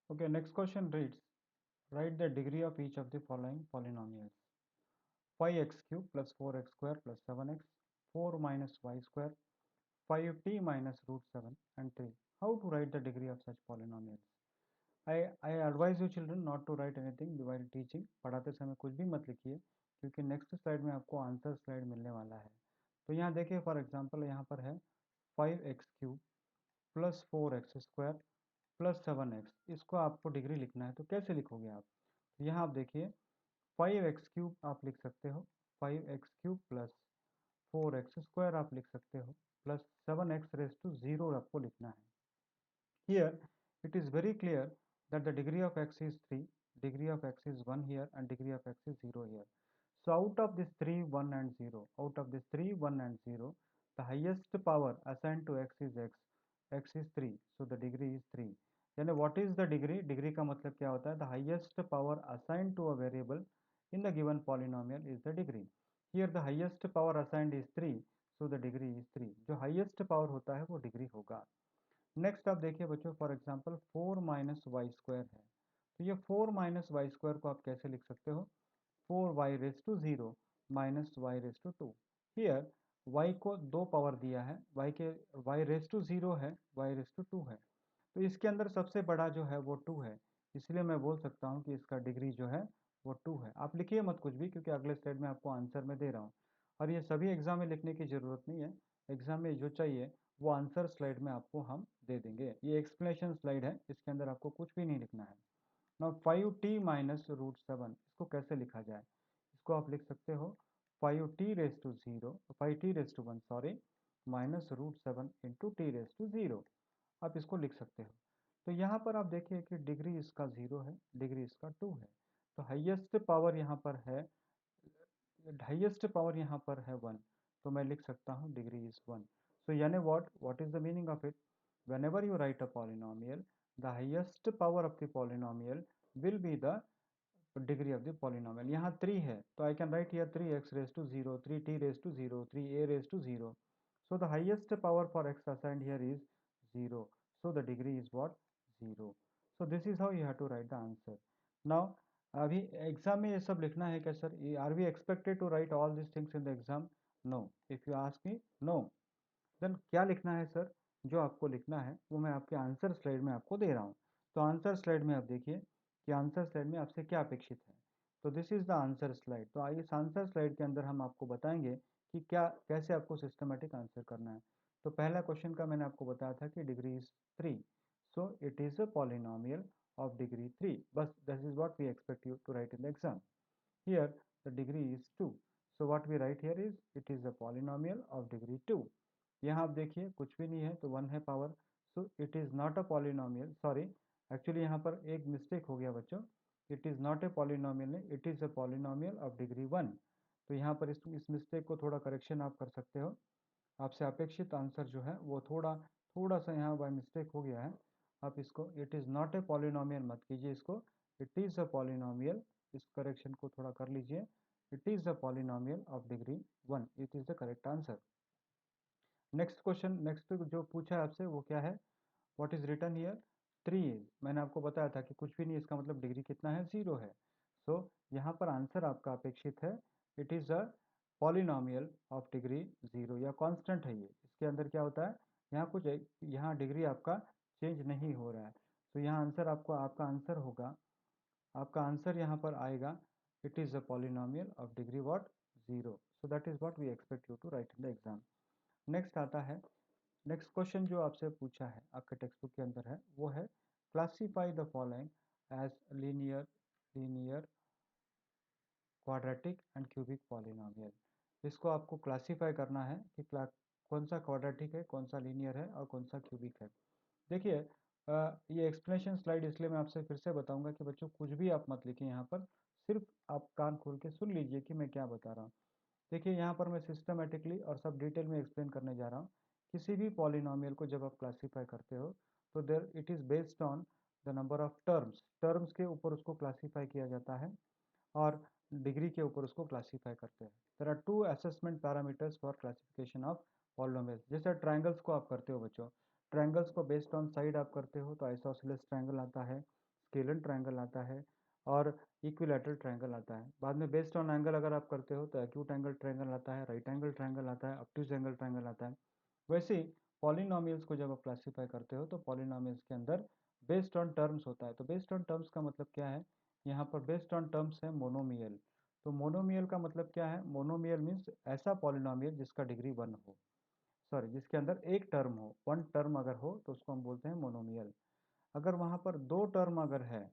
Okay, next question reads, write the degree of each of the following polynomials. 5x cube plus 4x square plus 7x, 4 minus y square, 5t minus root 7 and 3. How to write the degree of such polynomials? I advise you children not to write anything while teaching. पढ़ाते समय कुछ भी मत लिखिए क्योंकि next slide में आपको answer slide मिलने वाला है। तो यहाँ देखिए फॉर एग्जांपल यहाँ पर है 5x cube plus 4x square plus 7x, इसको आपको डिग्री लिखना है। तो कैसे लिखोगे आप? तो यहाँ आप देखिए 5x क्यूब आप लिख सकते हो, 5x cube plus 4x square आप लिख सकते हो, प्लस 7x रेज टू 0 आपको लिखना है। Here it is very clear that the degree of x is 3, degree of x is 1 here and degree of x is 0 here. So out of this 3, 1 and 0, out of this 3, 1 and 0, the highest power assigned to x is x is 3. So the degree is 3. यानी what is the degree? Degree का मतलब क्या होता है? The highest power assigned to a variable in the given polynomial is the degree. Here the highest power assigned is 3, so the degree is 3. जो highest power होता है वो degree होगा। नेक्स्ट आप देखिए बच्चों for example 4 minus Y square है, तो ये 4 माइनस वाई स्क्वायर को आप कैसे लिख सकते हो? 4 Y raise to 0 minus Y raise to 2। Here Y को दो पावर दिया है, वाई रेस टू 0 है, वाई रेस टू 2 है, तो इसके अंदर सबसे बड़ा जो है वो 2 है, इसलिए मैं बोल सकता हूँ कि इसका डिग्री जो है वो 2 है। आप लिखिए मत कुछ भी क्योंकि अगले स्लाइड में आपको आंसर में दे रहा हूँ, और ये सभी एग्जाम में लिखने की ज़रूरत नहीं है। एग्जाम में जो चाहिए वो आंसर स्लाइड में आपको हम दे देंगे। ये एक्सप्लेनेशन स्लाइड है, इसके अंदर आपको कुछ भी नहीं लिखना है। नाउ 5t माइनस रूट 7, इसको कैसे लिखा जाए? इसको आप लिख सकते हो 5t raise to 0, 5t raise to 1 sorry, minus root 7 into T raise to 0, आप इसको लिख सकते हो। तो यहाँ पर आप देखिए कि डिग्री इसका 0 है, डिग्री इसका 2 है, तो हाईएस्ट पावर यहाँ पर है, हाईएस्ट पावर यहाँ पर है 1, तो मैं लिख सकता हूँ डिग्री इज 1। सो यानी what is the meaning of it? whenever you write a polynomial, the highest power of the polynomial will be the degree of the polynomial. यहाँ 3 है तो I can write here 3x raised to 0, 3t raised to 0, 3a raised to 0. So the highest power for x assigned here is 0. So the degree is what? 0. So this is how you have to write the answer. Now अभी exam में ये सब लिखना है क्या sir? Are we expected to write all this things in the exam? No, if you ask me no, then क्या लिखना है सर? जो आपको लिखना है वो मैं आपके आंसर स्लाइड में आपको दे रहा हूँ। तो आंसर स्लाइड में आप देखिए कि आंसर स्लाइड में आपसे क्या अपेक्षित है। तो this is the answer slide. तो आइए इस आंसर स्लाइड के अंदर हम आपको बताएंगे कि क्या कैसे आपको सिस्टमेटिक आंसर करना है। तो पहला क्वेश्चन का मैंने आपको बताया था कि degree is 3, so it is a polynomial of degree 3, बस this is what we expect you to write in the exam. Here the degree is 2. So what we write here is it is a polynomial of degree 2. यहाँ आप देखिए कुछ भी नहीं है तो 1 है power, so it is not a polynomial, sorry actually यहाँ पर एक मिस्टेक हो गया बच्चों, it is not a polynomial नहीं, it is a polynomial of degree 1। तो यहाँ पर इस मिस्टेक को थोड़ा करेक्शन आप कर सकते हो। आपसे अपेक्षित आंसर जो है वो थोड़ा थोड़ा सा यहाँ बाय मिस्टेक हो गया है। आप इसको it is not a polynomial मत कीजिए, इसको इट इज़ अ पॉलिनोमियल, इस करेक्शन को थोड़ा कर लीजिए। It is a polynomial of degree 1, it is the correct answer. Next question, next जो पूछा है आपसे वो क्या है? What is written here? 3 is, मैंने आपको बताया था कि कुछ भी नहीं, इसका मतलब डिग्री कितना है? 0 है। सो यहाँ पर आंसर आपका अपेक्षित है it is a polynomial of degree 0, या कांस्टेंट है ये। इसके अंदर क्या होता है, यहाँ कुछ यहाँ डिग्री आपका चेंज नहीं हो रहा है। तो यहाँ आंसर आपको आपका आंसर होगा, आपका आंसर यहाँ पर आएगा it is a polynomial of degree what? 0। So that is what we expect you to write in the exam. Next आता है, नेक्स्ट क्वेश्चन जो आपसे पूछा है आपके टेक्स्ट बुक के अंदर है वो है classify the following as linear, linear, quadratic and cubic polynomial. इसको आपको क्लासीफाई करना है कि कौन सा क्वाड्रेटिक है, कौन सा लीनियर है और कौन सा क्यूबिक है। देखिए ये एक्सप्लेनेशन स्लाइड इसलिए मैं आपसे फिर से बताऊंगा कि बच्चों कुछ भी आप मत लिखिए यहाँ पर, सिर्फ आप कान खोल के सुन लीजिए कि मैं क्या बता रहा हूँ। देखिए यहाँ पर मैं सिस्टमेटिकली और सब डिटेल में एक्सप्लेन करने जा रहा हूँ। किसी भी पॉलिनोमियल को जब आप क्लासीफाई करते हो तो there it is based on the number of terms, terms के ऊपर उसको क्लासीफाई किया जाता है और डिग्री के ऊपर उसको क्लासीफाई करते हैं। There are two assessment parameters for classification of polynomial. जैसे ट्रायंगल्स को आप करते हो बच्चों, ट्रायंगल्स को बेस्ड ऑन साइड आप करते हो तो आइसोसेलेस ट्रायंगल आता है, स्केलर ट्रायंगल आता है और इक्विलैटरल ट्रायंगल आता है। बाद में बेस्ड ऑन एंगल अगर आप करते हो तो एक्यूट एंगल ट्रायंगल आता है, राइट एंगल ट्रायंगल आता है, ऑब्ट्यूज एंगल ट्रायंगल आता है। वैसे ही पॉलिनोमियल्स को जब आप क्लासीफाई करते हो तो पॉलिनोमियल्स के अंदर बेस्ड ऑन टर्म्स होता है। तो बेस्ड ऑन टर्म्स का मतलब क्या है, यहाँ पर बेस्ड ऑन टर्म्स है मोनोमियल। तो मोनोमियल का मतलब क्या है, मोनोमियल मीन्स ऐसा पॉलिनोमियल जिसका डिग्री 1 हो, सॉरी जिसके अंदर एक टर्म हो, वन टर्म अगर हो तो उसको हम बोलते हैं मोनोमियल। अगर वहाँ पर दो टर्म अगर है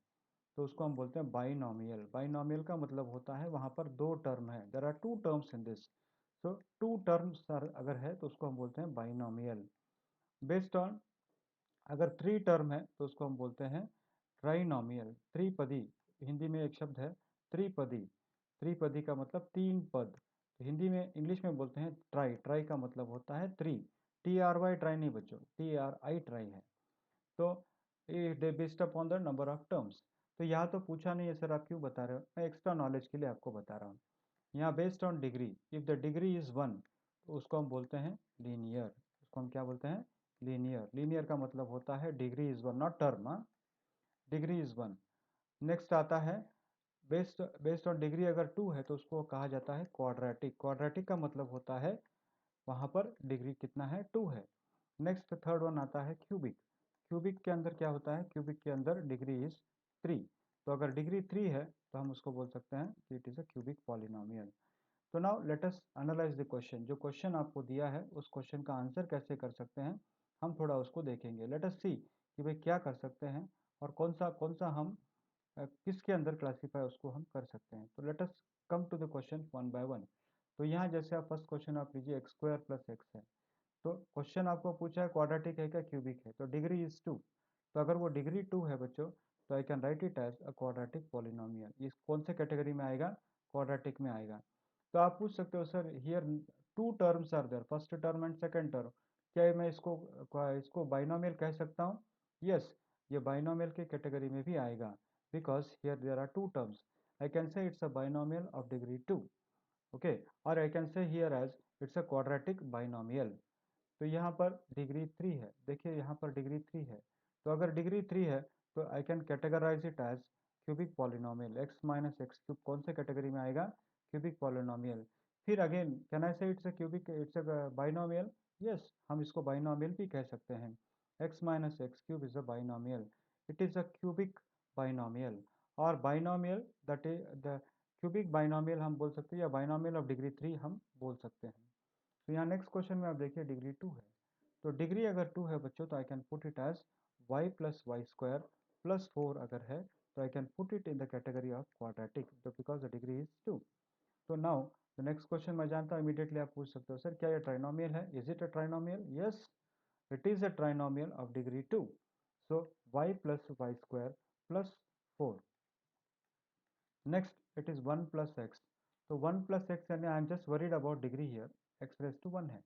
तो उसको हम बोलते हैं बाइनोमियल। बाइनोमियल का मतलब होता है वहाँ पर दो टर्म है, there are two terms in this. So two terms अगर है तो उसको हम बोलते हैं बाइनोमियल। बेस्ड ऑन अगर थ्री टर्म है तो उसको हम बोलते हैं ट्राइनोमियल, त्रिपदी। हिंदी में एक शब्द है त्रिपदी। त्रिपदी का मतलब तीन पद। तो हिंदी में इंग्लिश में बोलते हैं ट्राई। ट्राई का मतलब होता है three. T R Y try नहीं बच्चों, टी आर आई ट्राई है। तो ये based upon the number of terms. तो यहाँ तो पूछा नहीं है सर आप क्यों बता रहे हो, मैं एक्स्ट्रा नॉलेज के लिए आपको बता रहा हूँ। यहाँ based on degree, if the degree is 1 तो उसको हम बोलते हैं लीनियर। उसको हम क्या बोलते हैं, लीनियर। लीनियर का मतलब होता है degree is 1, not term, degree is 1। Next आता है बेस्ड बेस्ड ऑन डिग्री अगर 2 है तो उसको कहा जाता है क्वाड्रेटिक। क्वाड्रेटिक का मतलब होता है वहाँ पर डिग्री कितना है, 2 है। नेक्स्ट थर्ड वन आता है क्यूबिक। क्यूबिक के अंदर क्या होता है, क्यूबिक के अंदर डिग्री इज 3। तो अगर डिग्री 3 है तो हम उसको बोल सकते हैं कि it is a cubic polynomial. तो now let us analyse the question. जो क्वेश्चन आपको दिया है उस क्वेश्चन का आंसर कैसे कर सकते हैं, हम थोड़ा उसको देखेंगे। लेट अस सी कि भाई क्या कर सकते हैं और कौन सा हम किसके अंदर क्लासीफाई उसको हम कर सकते हैं। तो let us come to the question one by one. तो यहाँ जैसे आप फर्स्ट क्वेश्चन आप लीजिए, एक्स स्क्वायर प्लस एक्स है। तो क्वेश्चन आपको पूछा है क्वाड्रेटिक है क्या क्यूबिक है, तो डिग्री इज 2। तो अगर वो डिग्री 2 है बच्चों तो I can write it as a quadratic polynomial. ये कौन से कैटेगरी में आएगा, क्वाड्रेटिक में आएगा। तो आप पूछ सकते हो sir here two terms are there, first term and second term, क्या मैं इसको बाइनोमियल कह सकता हूँ। यस, ये बाइनोमियल के कैटेगरी में भी आएगा, because here there are two terms. I can say it's a binomial of degree 2। Okay, और I can say here as it's a quadratic binomial. तो यहाँ पर डिग्री 3 है, देखिए यहाँ पर डिग्री 3 है। तो अगर डिग्री 3 है तो I can categorise it as cubic polynomial. X minus x cube कौन से कैटेगरी में आएगा, क्यूबिक पॉलिनोमियल। फिर again can I say it's a cubic, it's a binomial. Yes, हम इसको बाइनोमियल भी कह सकते हैं। X minus x cube is a binomial, it is a cubic binomial. और binomial that is the cubic binomial हम बोल सकते हैं, या बाइनोमियल ऑफ डिग्री 3 हम बोल सकते हैं। तो यहाँ नेक्स्ट क्वेश्चन में आप देखिए डिग्री 2 है। तो डिग्री अगर 2 है बच्चों तो I can put it as y plus Y square plus 4 अगर है तो I can put it in the category of quadratic, तो बिकॉज द डिग्री इज 2। तो नाउ द नेक्स्ट क्वेश्चन मैं जानता हूँ इमीडिएटली आप पूछ सकते हो सर क्या ये ट्राइनोमियल है, is it a trinomial. Yes, it is a trinomial of degree 2। So y plus Y square plus 4। Next it is 1 plus X. तो 1 प्लस एक्स यानी I am just worried about degree here, X raise to 1 है।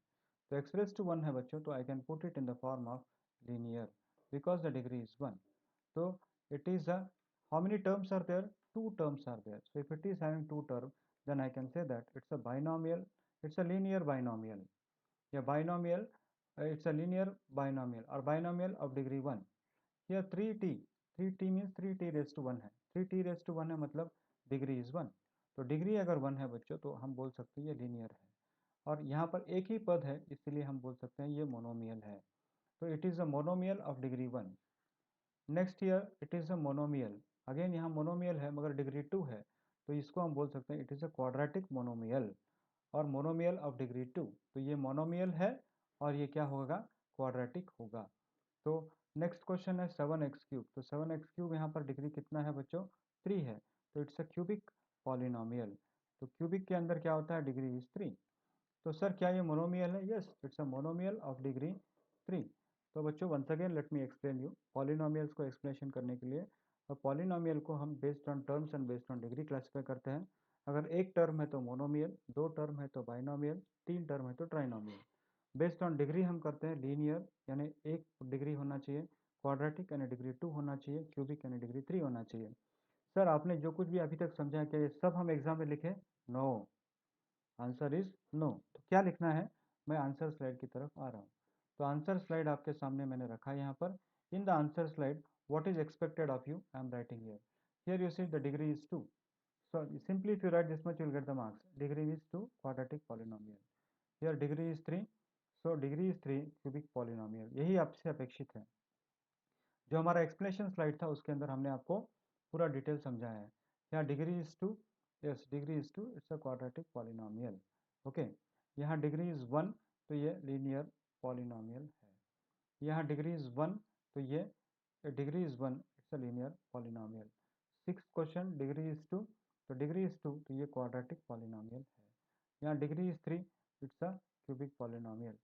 तो x raise to 1 है बच्चों तो I can put it in the form of linear because the degree is 1। तो it is a, how many terms are there, two terms are there. So if it is having two terms then I can say that it's a binomial, it's a linear binomial. Yeah, binomial, it's a linear binomial or binomial of degree 1। here 3t, 3t means 3t raised to 1 है, 3t raised to 1 है मतलब degree is 1। तो degree अगर 1 है बच्चों तो हम बोल सकते हैं ये लीनियर है। और यहाँ पर एक ही पद है इसलिए हम बोल सकते हैं ये मोनोमियल है। तो it is a monomial of degree 1। Next year it is a monomial, again यहाँ मोनोमियल है मगर डिग्री 2 है तो इसको हम बोल सकते हैं it is a quadratic monomial और मोनोमियल ऑफ डिग्री 2। तो ये मोनोमियल है और ये क्या होगा, क्वाड्रेटिक होगा। तो नेक्स्ट क्वेश्चन है 7x क्यूब। तो 7x क्यूब यहाँ पर डिग्री कितना है बच्चों, 3 है। तो इट्स अ क्यूबिक पॉलिनोमियल। तो क्यूबिक के अंदर क्या होता है, डिग्री इज 3। तो सर क्या ये मोनोमियल है, yes it's a monomial of degree 3। तो बच्चों once again let me explain you, polynomials को एक्सप्लेनेशन करने के लिए और पॉलिनोमियल को हम based on terms and based on degree classify करते हैं। अगर एक टर्म है तो मोनोमियल, दो टर्म है तो बाइनोमियल, तीन टर्म है तो ट्राइनोमियल। बेस्ड ऑन डिग्री हम करते हैं लीनियर, यानी एक डिग्री होना चाहिए, क्वाड्रेटिक यानी डिग्री 2 होना चाहिए, क्यूबिक यानी डिग्री 3 होना चाहिए। सर आपने जो कुछ भी अभी तक समझा है क्या ये सब हम एग्जाम में लिखे, नो, आंसर इज नो। तो क्या लिखना है, मैं आंसर स्लाइड की तरफ आ रहा हूँ। तो आंसर स्लाइड आपके सामने मैंने रखा है यहाँ पर। In the answer slide what is expected of you, I am writing here. Here you see the degree is 2. So simply if you write this much, you will get the marks. Degree is 2 quadratic polynomial. Here degree is 3. So degree is 3 cubic polynomial. यही आपसे अपेक्षित है. जो हमारा explanation slide था उसके अंदर हमने आपको पूरा डिटेल समझाया है. यहाँ degree is 2. Yes, degree is 2. It's a quadratic polynomial. Okay. यहाँ डिग्री इज 1, तो ये लीनियर पॉलिनोमियल है. यहाँ डिग्री इज 1, तो ये degree is 1, it's a linear polynomial. 6th question, degree is 2, तो डिग्री इज 2, तो ये क्वाड्रेटिक पॉलिनोमियल है. यहाँ degree is 3, it's a cubic polynomial.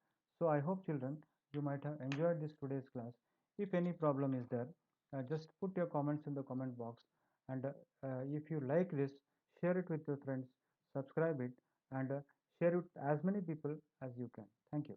So I hope children you might have enjoyed this today's class. If any problem is there, just put your comments in the comment box, and if you like this, share it with your friends, subscribe it, and share it as many people as you can. Thank you.